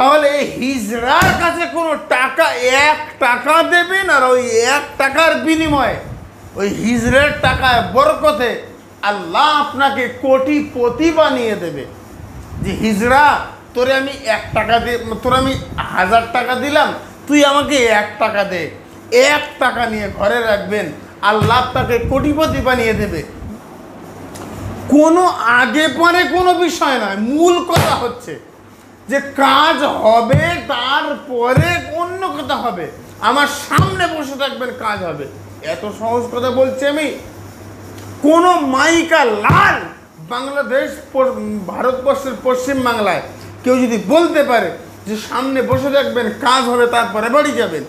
তাহলে এই হিজড়ার কাছে কোনো টাকা 1 টাকা দেবেন, আর ওই 1 টাকার বিনিময়ে ওই হিজড়ের টাকায় বরকতে আল্লাহ আপনাকে কোটিপতি বানিয়ে দেবে। যে হিজড়া, তোরে আমি 1 টাকা দিয়ে, তোর আমি 1000 টাকা দিলাম, তুই আমাকে 1 টাকা দে। 1 টাকা নিয়ে ঘরে রাখবেন, আল্লাহ তাকে কোটিপতি বানিয়ে দেবে। কোনো আগে পরে কোনো বিষয় নয়, মূল কথা হচ্ছে যে কাজ হবে, তারপরে অন্য কথা হবে। আমার সামনে বসে থাকবেন, কাজ হবে। এত সহজ কথা বলছি আমি। কোনো মাইকা লাল বাংলাদেশ, ভারতবর্ষের পশ্চিম বাংলায় কেউ যদি বলতে পারে যে সামনে বসে থাকবেন, কাজ হবে, তারপরে বাড়ি যাবেন,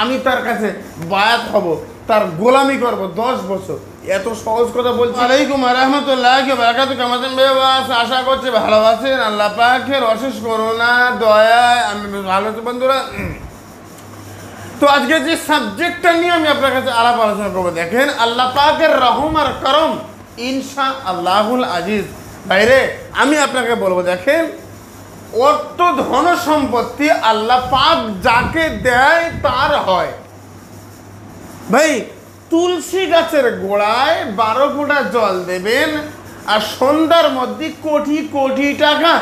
আমি তার কাছে বায়াত হব, তার গোলামি করব 10 বছর। এত সহজ কথা বলছি। আলাইকুম রহমতুল্লাহ বারাকাতুহু। কেমন আছেন? আশা করছি ভালো আছেন। আল্লাহ পাকের অশেষ করুণা দয়ায় আমি ভালো আছি বন্ধুরা। তো আজকে যে সাবজেক্টটা নিয়ে আমি আপনার কাছে আলাপ আলোচনা করবো, দেখেন, আল্লাহ পাকের রহম আর করম ইনশা আল্লাহুল আজিজ। বাইরে আমি আপনাকে বলবো, দেখেন, অর্থ ধন সম্পত্তি আল্লাহ পাক যাকে দেয় তার হয়। ভাই, তুলসী গাছের গোড়ায় 12 ফোঁটা জল দেবেন, আর সন্ধ্যার মধ্যে কোটি কোটি টাকা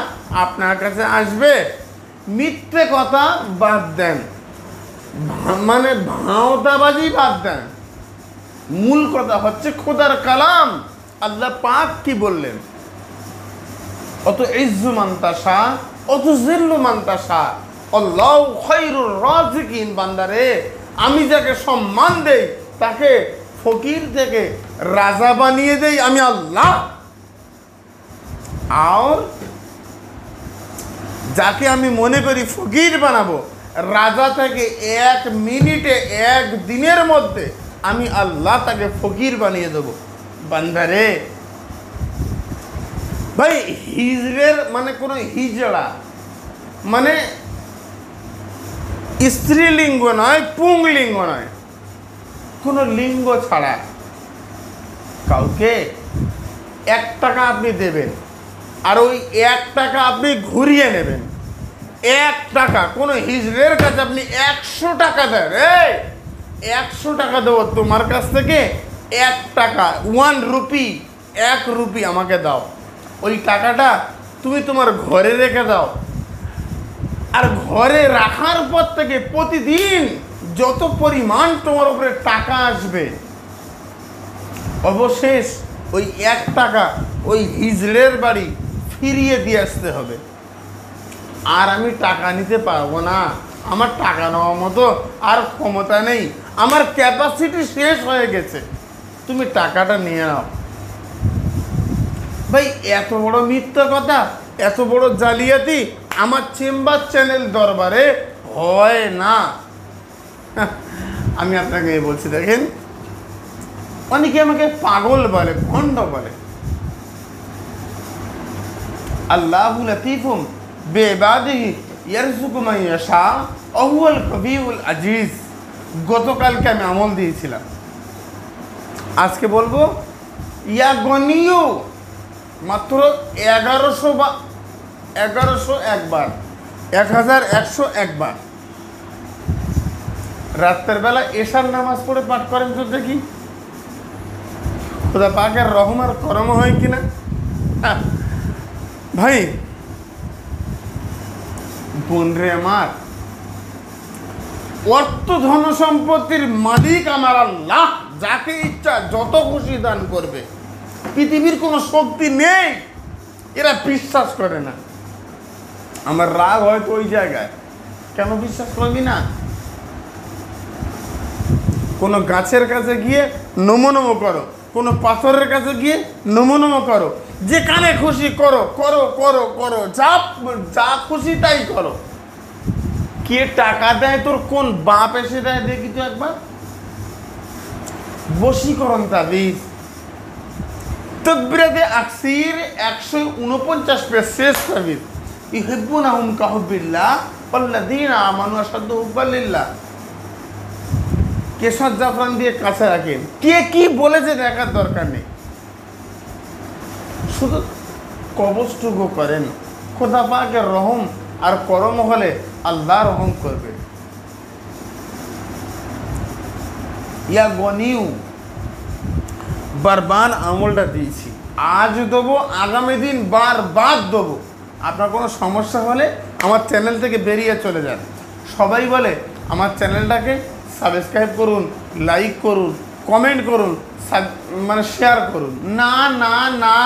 আপনার কাছে আসবে। মিথ্যে কথা বাদ দেন, মানে ভাওতাবাজি বাদ দেন। মূল কথা হচ্ছে খোদার কালাম। আল্লাহ পাক কি বললেন? অত ইজ্জু মান্তাসা, অত জিল্লু মান্তাসা, আল্লাহু খায়রুর রাজিকিন। বান্দারে, আমি যাকে সম্মান দেই তাকে ফকির থেকে রাজা বানিয়ে দেই আমি আল্লাহ। আর যাকে আমি মনে করি ফকির বানাবো, রাজা থেকে 1 মিনিটে, 1 দিনের মধ্যে আমি আল্লাহ তাকে ফকির বানিয়ে দেবো। বান্দারে ভাই, হিজড়ের মানে কোনো হিজড়া মানে স্ত্রীলিঙ্গ নয়, পুংলিঙ্গ নয়, কোনো লিঙ্গ ছাড়া কাউকে 1 টাকা আপনি দেবেন, আর ওই 1 টাকা আপনি ঘুরিয়ে নেবেন। 1 টাকা কোনো হিজড়ের কাছে আপনি 100 টাকা দেন, 100 টাকা দেবো তোমার কাছ থেকে, 1 টাকা 1 রুপি, 1 রুপি আমাকে দাও। ওই টাকাটা তুমি তোমার ঘরে রেখে দাও, আর ঘরে রাখার পর থেকে প্রতিদিন যত পরিমাণ তোমার উপরে টাকা আসবে, অবশেষ ওই 1 টাকা ওই হিজড়ের বাড়ি ফিরিয়ে দিয়ে আসতে হবে। আর আমি টাকা নিতে পারবো না, আমার টাকা নেওয়ার মতো আর ক্ষমতা নেই, আমার ক্যাপাসিটি শেষ হয়ে গেছে, তুমি টাকাটা নিয়ে নাও। ভাই, এত বড় মিথ্যা কথা, এত বড় জালিয়াতি আমার চেম্বার চ্যানেল দরবারে হয় না। আমি আপনাকে বলছি, দেখেন, অনেকে আমাকে পাগল বলে, ভণ্ড বলে। আল্লাহু লাতীফুম বিইবাদিহি ইয়ারযুকু মান ইয়াশা ওয়া হুয়াল কাবিয়ুল আজিজ। গতকালকে আমি আমল দিয়েছিলাম, আজকে বলবো ইয়া গনিয়ু, মাত্র 1101 বার, 1101 বার রাতের বেলা এশার নামাজ পড়ে পাঠ করেন তো দেখি, খোদা পাকের রহম আর করম হয় কিনা। ভাই বোন রে আমার, অর্থ ধন সম্পত্তির মালিক আমার আল্লাহ, যাকে ইচ্ছা যত খুশি দান করবে। পৃথিবীর কোনো শক্তি নেই, এরা বিশ্বাস করে না। আমার রাগ হয়তো ওই জায়গায়, কেন বিশ্বাস করবি না? কোনো গাছের কাছে গিয়ে নমো নমো করো, কোনো পাথরের কাছে গিয়ে নমো নমো করো, যেখানে খুশি করো করো করো করো, যা খুশি তাই করো। কে টাকা দেয় তোর? কোন বাপ এসে দেয় দেখি তো একবার। বশীকরণ তাবিজ, তদবিরাতে আকসির 149 পেজ শেষ তাবিজ। ইউহিব্বুনাহুম কাহুব্বিল্লাহ ওয়াল্লাযীনা আমানু আশাদ্দু হুব্বান লিল্লাহ। কেশর জাফরান দিয়ে কাছে রাখেন, কে কি বলেছে দেখার দরকার নেই, শুধু কবজটুকু করেন। খোদা পাকের রহম আর করম হলে আল্লাহ রহম করবে। ইয়া গনিউ বারবার আমলটা দিয়েছি, আজ দেবো, আগামী দিন বারবার দেবো। আপনার কোনো সমস্যা হলে আমার চ্যানেল থেকে বেরিয়ে চলে যান। সবাই বলে আমার চ্যানেলটাকে সাবস্ক্রাইব করুন, লাইক করুন, কমেন্ট করুন, মানে শেয়ার করুন। না না না,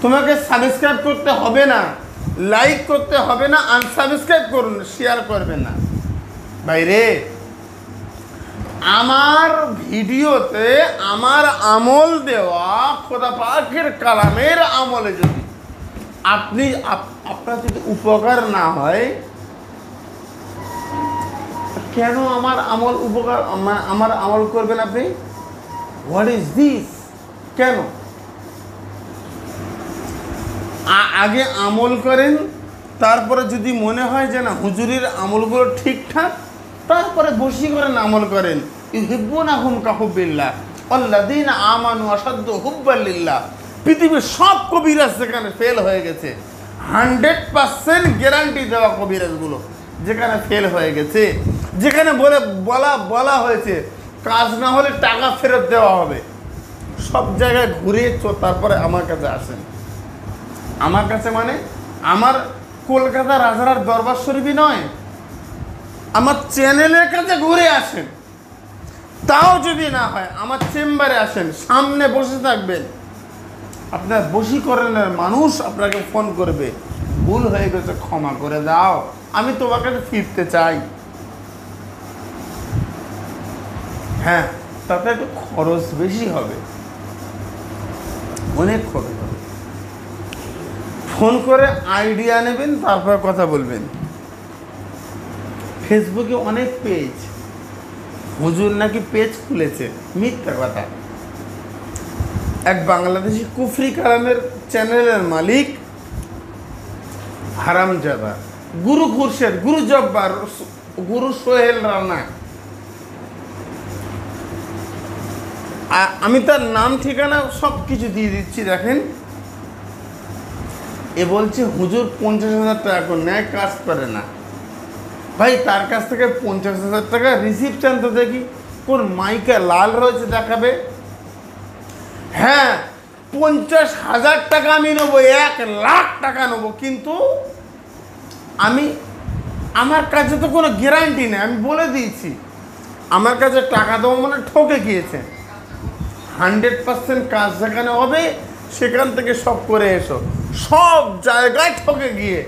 তোমাকে সাবস্ক্রাইব করতে হবে না, লাইক করতে হবে না, আনসাবস্ক্রাইব করুন, শেয়ার করবেন না। ভাইরে, আমার ভিডিওতে আমার আমল দেওয়া খোদা পাকের কালামের আমলে যদি আপনার যদি উপকার না হয়, কেন আমার আমল উপকার, আমার আমল করবেন আপনি? What is this? কেন? আগে আমল করেন, তারপরে যদি মনে হয় যে না হুজুরের আমলগুলো ঠিকঠাক, তারপরে বসি করেন, আমল করেন। ইউহিব্বুনাহুম কাহুব্বিল্লাহ আল্লাযীনা আমানু আশাদ্দু হুব্বান লিল্লাহ। পৃথিবীর সব কবিরাজ যেখানে ফেল হয়ে গেছে, 100% গ্যারান্টি দেওয়া কবিরাজগুলো যেখানে ফেল হয়ে গেছে, যেখানে বলা হয়েছে কাজ না হলে টাকা ফেরত দেওয়া হবে, সব জায়গায় ঘুরে তারপরে আমার কাছে আসেন। আমার কাছে মানে আমার কলকাতা রাজার দরবার শরীফই নয়, আমার চ্যানেলের কাছে ঘুরে আসেন। তাও যদি না হয় আমার চেম্বারে আসেন, সামনে বসে থাকবেন, আপনার বশীকরণের মানুষ আপনাকে ফোন করবে, ভুল হয়ে গেছে, ক্ষমা করে দাও, আমি তোমার কাছে ফিরতে চাই। হ্যাঁ, তাতে একটু খরচ বেশি হবে, অনেক খরচ হবে। ফোন করে আইডিয়া নেবেন, তারপর কথা বলবেন। ফেসবুকে অনেক পেজ, হুজুর নাকি পেজ খুলেছে, মিথ্যা কথা। এক বাংলাদেশি কুফরি কালামের চ্যানেলের মালিক হারামজাদা, গুরু খুরশেদ, গুরু জব্বার, গুরু সোহেল রানা, আমি তার নাম ঠিকানা সব কিছু দিয়ে দিচ্ছি, দেখেন। এ বলছে হুজুর 50,000 টাকা করে নেয়, কাজ করে না। ভাই, তার কাছ থেকে 50,000 টাকা রিসিপ্ট চান তো দেখি, কোন মাইকে লাল রয়েছে দেখাবে। হ্যাঁ, 50,000 টাকা আমি নেবো, 1,00,000 টাকা নেবো, কিন্তু আমার কাছে তো কোনো গ্যারান্টি নেই। আমি বলে দিয়েছি আমার কাছে টাকা দেবো মানে ঠকে গিয়েছে। 100% কাজ যেখানে হবে সেখান থেকে সব করে এসো, সব জায়গায় ঠকে গিয়ে।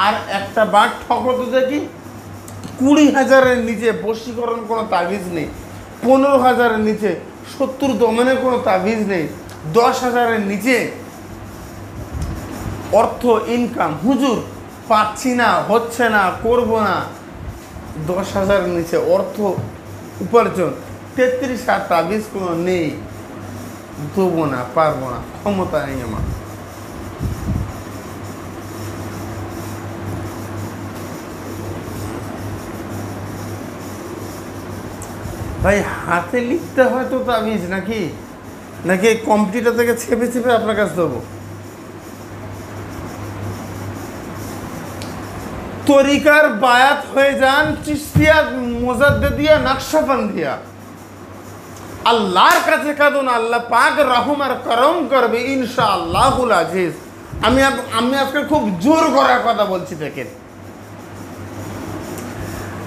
আর একটা বার ঠকো তো দেখি, 20,000-এর নিচে বশীকরণ কোনো তাবিজ নেই, 15,000-এর নিচে 70 দমনের কোনো তাবিজ নেই, 10,000-এর নিচে অর্থ ইনকাম, হুজুর পাচ্ছি না, হচ্ছে না, করব না, 10,000-এর নিচে অর্থ উপার্জন, 33 তাবিজ কোনো নেই, দেবো না, পারবো না, ক্ষমতা নেই আমার। ভাই, হাতে লিখতে হয় তো তাবিজ, নাকি কম্পিউটার থেকে ছেপে ছেপে আপনার কাছে দেবো? তরিকার বায়াত হয়ে যান, চিশতিয়া, মুজাদ্দিদিয়া, নকশবন্দিয়া, আল্লাহর কাছে কাঁদুন, আল্লাহ পাক রহম আর করম করবে ইনশাআল্লাহুল আজিজ। আমি আজকে খুব জোর করার কথা বলছি, দেখেন।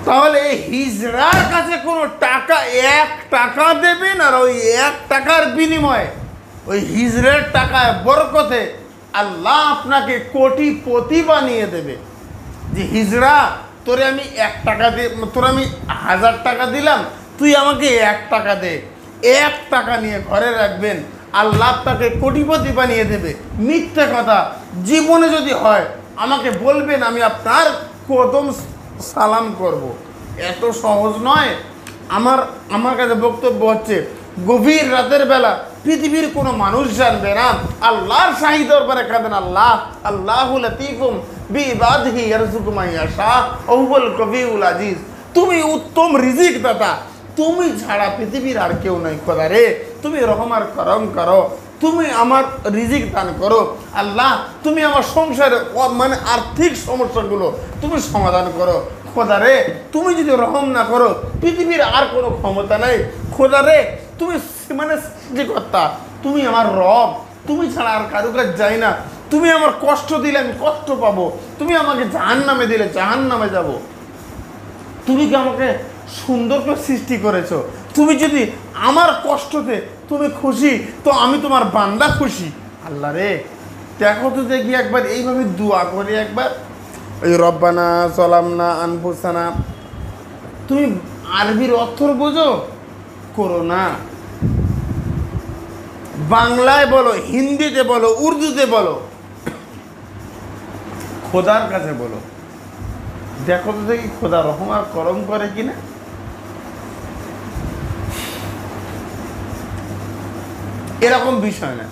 তাহলে হিজড়ার কাছে কোনো টাকা, 1 টাকা দেবেন, আর ওই 1 টাকার বিনিময়ে ওই হিজড়ের টাকায় বরকতে আল্লাহ আপনাকে কোটিপতি বানিয়ে দেবে। যে হিজড়া, তোরে আমি 1 টাকা দিয়ে, তোরে আমি 1000 টাকা দিলাম, তুই আমাকে 1 টাকা দে। 1 টাকা নিয়ে ঘরে রাখবেন, আল্লাহ আপনাকে কোটিপতি বানিয়ে দেবে। মিথ্যে কথা, জীবনে যদি হয় আমাকে বলবেন, আমি আপনার কদম সালাম করব। এত সহজ নয়। আমার কাছে বক্তব্য হচ্ছে, গভীর রাতের বেলা পৃথিবীর কোনো মানুষ জানবে না, আল্লাহর শাহী দরবারে কাঁদেন, আল্লাহ আল্লাহু লতীফুম বিইবাদিহি ইয়ারযুকু মান ইয়াশা ওয়া হুয়াল কবিউল আজিজ। তুমি উত্তম রিজিক দাতা, তুমি ছাড়া পৃথিবীর আর কেউ নাই। খোদা রে, তুমি রহম আর করম করো, তুমি আমার রিজিক দান করো। আল্লাহ তুমি আমার সংসারে মানে আর্থিক সমস্যাগুলো তুমি সমাধান করো। খোদা রে তুমি যদি রহম না করো পৃথিবীর আর কোনো ক্ষমতা নাই। খোদা রে তুমি মানে সৃষ্টিকর্তা, তুমি আমার রব, তুমি ছাড়া আর কারো কাছে যাই না। তুমি আমার কষ্ট দিলে আমি কষ্ট পাবো, তুমি আমাকে জাহান্নামে দিলে জাহান্নামে যাব। তুমি কি আমাকে সুন্দর করে সৃষ্টি করেছো, তুমি যদি আমার কষ্টতে তুমি খুশি তো আমি তোমার বান্দা খুশি। আল্লাহ রে দেখো তো দেখি একবার এইভাবে দোয়া করি একবার, ওই রব্বানা সালামনা আনফুসানা। তুমি আরবির অর্থ বোঝো? করো না, বাংলায় বলো, হিন্দিতে বলো, উর্দুতে বলো, খোদার কাছে বলো। দেখো তো দেখি খোদা রহম আর করম করে কিনা। এরকম বিষয় না।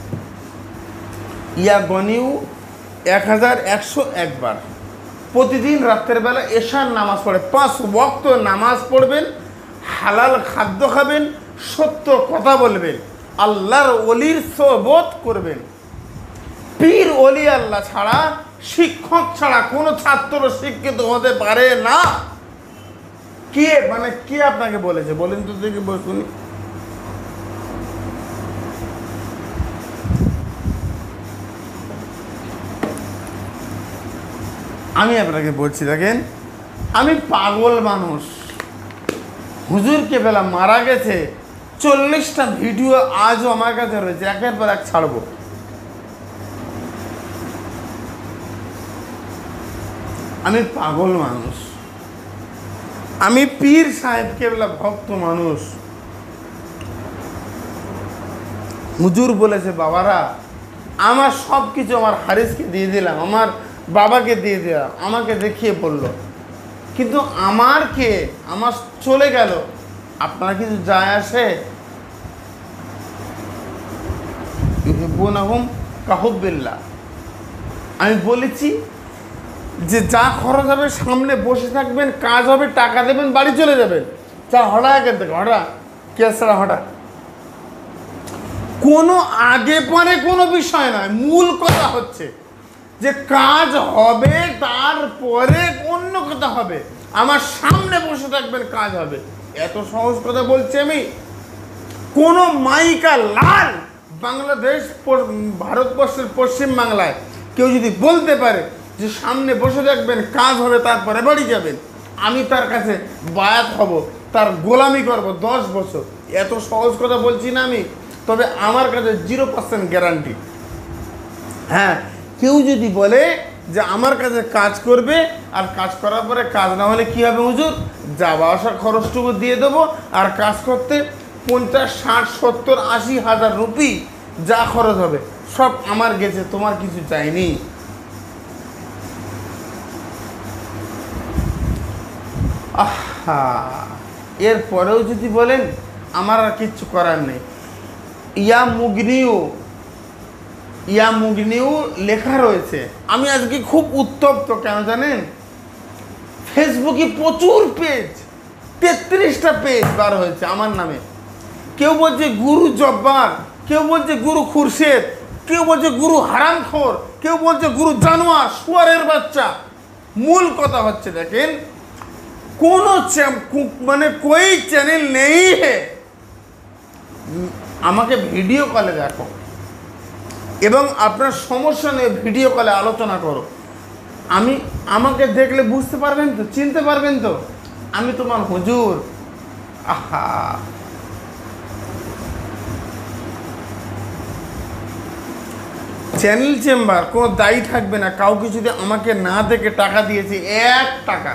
ইয়া গনিউ 1101 বার প্রতিদিন রাতের বেলা এশার নামাজ পড়ে 5 ওয়াক্ত নামাজ পড়বেন, হালাল খাদ্য খাবেন, সত্য কথা বলবেন, আল্লাহর ওলির সোহবত করবেন। পীর ওলি আল্লাহ ছাড়া, শিক্ষক ছাড়া কোনো ছাত্র শিক্ষিত হতে পারে না। কে মানে কে আপনাকে বলেছে বলেন তো দেখি শুনি। আমি আপনাকে বলছি দেখেন, আমি পাগল মানুষ। হুজুর কেবলা মারা গেছে 40টা ভিডিও আজও আমার কাছে রয়েছে, একের পর এক ছাড়বো। আমি পাগল মানুষ, আমি পীর সাহেব কেবলা ভক্ত মানুষ। হুজুর বলেছে বাবারা আমার সব কিছু আমার হারিসকে দিয়ে দিলাম, আমার বাবাকে দিয়ে দিলাম, আমাকে দেখিয়ে পড়লো, কিন্তু আমার কে আমার চলে গেল, আপনার কিছু যায় আসে? ইউহিব্বুনাহুম কাহুব্বিল্লাহ। আমি বলেছি যে যা খরচ হবে সামনে বসে থাকবেন, কাজ হবে, টাকা দেবেন, বাড়ি চলে যাবেন। যা হঠাৎ এখান থেকে হঠাৎ কে ছাড়া হঠাৎ কোনো আগে পরে কোনো বিষয় নয়। মূল কথা হচ্ছে যে কাজ হবে, তারপরে অন্য কথা হবে। আমার সামনে বসে থাকবেন, কাজ হবে। এত সহজ কথা বলছি আমি। কোনো মাইকা লাল বাংলাদেশ ভারতবর্ষের পশ্চিম বাংলায় কেউ যদি বলতে পারে যে সামনে বসে থাকবেন, কাজ হবে, তারপরে বাড়ি যাবেন, আমি তার কাছে বায়াত হব, তার গোলামি করব 10 বছর। এত সহজ কথা বলছি না আমি, তবে আমার কাছে 0% গ্যারান্টি। হ্যাঁ, কেউ যদি বলে যে আমার কাছে কাজ করবে আর কাজ করার পরে কাজ না হলে কী হবে হুজুর, যাওয়া আসা খরচটুকু দিয়ে দেবো, আর কাজ করতে 50, 60, 70, 80 হাজার রুপি যা খরচ হবে সব আমার গেছে, তোমার কিছু চাইনি। আহা, এরপরেও যদি বলেন আমার আর কিচ্ছু করার নেই। ইয়া মুগনিউ লেখা রয়েছে। আমি আজকে খুব উত্তপ্ত, কেন জানেন? ফেসবুকে প্রচুর পেজ, 33টা পেজ বার হয়েছে আমার নামে। কেউ বলছে গুরু জব্বার, কেউ বলছে গুরু খুরশেদ, কেউ বলছে গুরু হারামখোর, কেউ বলছে গুরু জানোয়ার, শুয়ারের বাচ্চা। মূল কথা হচ্ছে দেখেন, কোনো মানে कोई চ্যানেল নেই হে আমাকে ভিডিও কলে দেখো এবং আপনার সমস্যা নিয়ে ভিডিও কলে আলোচনা করো। আমাকে দেখলে বুঝতে পারবেন তো, চিনতে পারবেন তো আমি তোমার হুজুর। আহা, চ্যানেল চেম্বার কোনো দায়ী থাকবে না কাউকে যদি আমাকে না দেখে টাকা দিয়েছে 1 টাকা,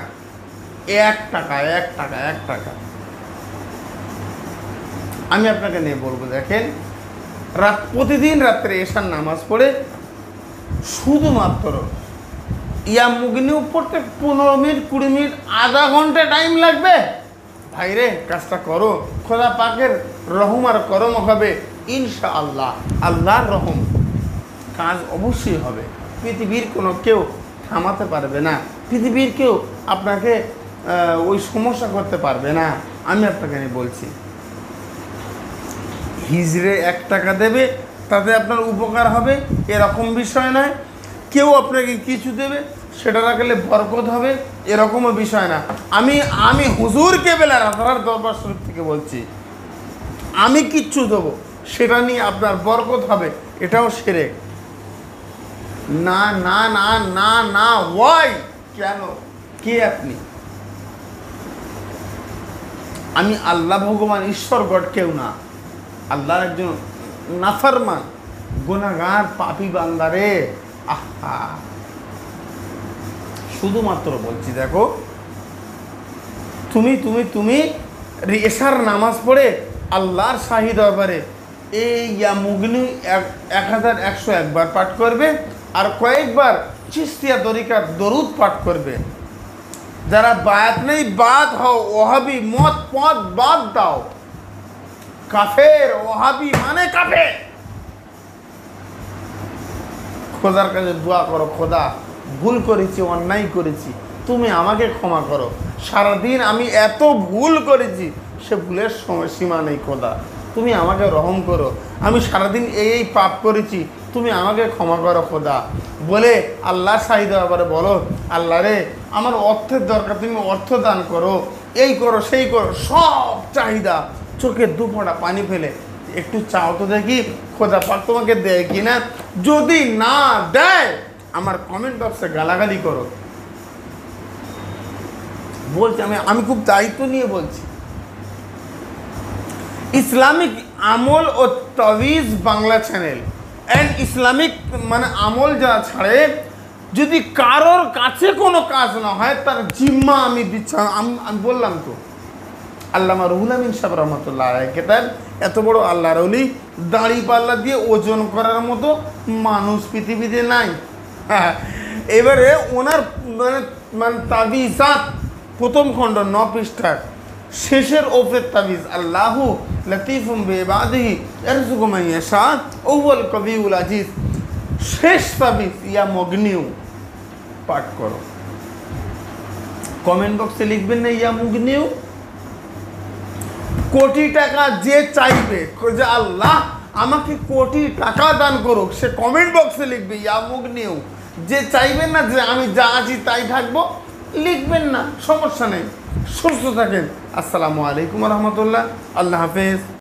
1 টাকা, 1 টাকা, 1 টাকা, আমি আপনাকে নিয়ে বলবো দেখেন, প্রতিদিন রাত্রে এশার নামাজ পড়ে শুধুমাত্র ইয়া মুগনিউ পড়তে 15 মিনিট, 20 মিনিট, আধা ঘন্টা টাইম লাগবে। ভাইরে কাজটা করো, খোদা পাকের রহম আর করম হবে ইনশাআল্লাহ। আল্লাহর রহম, কাজ অবশ্যই হবে। পৃথিবীর কোনো কেউ থামাতে পারবে না, পৃথিবীর কেউ আপনাকে ওই সমস্যা করতে পারবে না। আমি আপনাকে নিয়ে বলছি, হিজড়ে 1 টাকা দেবে, তাতে আপনার উপকার হবে এরকম বিষয় নয়। কেউ আপনাকে কিছু দেবে সেটা রাখলে বরকত হবে এরকমও বিষয় না। আমি হুজুর কেবলা রাতার দরবার শরীফ থেকে বলছি, আমি কিচ্ছু দেবো সেটা নিয়ে আপনার বরকত হবে, এটাও শিরক। না না না না না, ওয়াই, কেন, কে আপনি? আমি আল্লাহ ভগবান ঈশ্বর গড কেউ না, আল্লাহর একজন নাফরমান গুনাহগার পাপী বান্দারে। আহা, শুধুমাত্র বলছি দেখো, তুমি এশার নামাজ পড়ে আল্লাহর শাহী দরবারে এই ইয়া মুগনি 1101 বার পাঠ করবে, আর কয়েকবার চিস্তিয়া তরিকার দরুদ পাঠ করবে। যারা বায়াত নেই বাদ হও, ওহাবি মত পথ বাদ দাও। কাফের ওহাবি মানে কাফের। খোদার কাছে দোয়া করো, খোদা ভুল করেছি, অন্যায় করেছি, তুমি আমাকে ক্ষমা করো। সারাদিন আমি এত ভুল করেছি, সে ভুলের সীমা নেই, খোদা তুমি আমাকে রহম করো। আমি সারাদিন এই পাপ করেছি, তুমি আমাকে ক্ষমা করো খোদা। বলে আল্লাহর চাহিদা ব্যাপারে বলো, আল্লাহ রে আমার অর্থের দরকার, তুমি অর্থ দান করো, এই করো সেই করো, সব চাহিদা চোখে দুফোঁটা পানি ফেলে একটু চাও তো দেখি খোদা পাক তোমাকে দেয় কিনা। যদি না দেয় আমার কমেন্ট বক্সে গালাগালি করো। বলছি আমি খুব দায়িত্ব নিয়ে বলছি। ইসলামিক আমল ও তাবিজ বাংলা চ্যানেল অ্যান্ড ইসলামিক মানে আমল যারা ছাড়ে, যদি কারোর কাছে কোনো কাজ না হয় তার জিম্মা আমি দিচ্ছি। আমি বললাম তো, আল্লামা রুহুল আমিন সাহেব রহমতুল্লাহ আলাইহি তার এত বড় আল্লাহর ওলি, দাড়ি পাল্লা দিয়ে ওজন করার মতো মানুষ পৃথিবীতে নাই। হ্যাঁ, এবারে ওনার মানে তাবিজাত প্রথম খণ্ড 9 পৃষ্ঠার শেষের ওপরের তাবিজ, আল্লাহু লতিফুম বিইবাদিহি ইয়ারযুকু মান ইয়াশা ওয়া হুয়াল কবিউল আজিজ, শেষ তাবিজ ইয়া মুগনিউ পাঠ করো। কমেন্ট বক্সে লিখবেন না ইয়া মুগনিউ। কোটি টাকা যে চাইবে যে আল্লাহ আমাকে কোটি টাকা দান করুক, সে কমেন্ট বক্সে লিখবে ইয়া মুগনিউ। যে চাইবেন না যে আমি যা আছি তাই থাকবো, লিখবেন না, সমস্যা নেই। সুস্থ থাকেন। আসসালামু আলাইকুম রহমতুল্লাহ। আল্লাহ হাফেজ।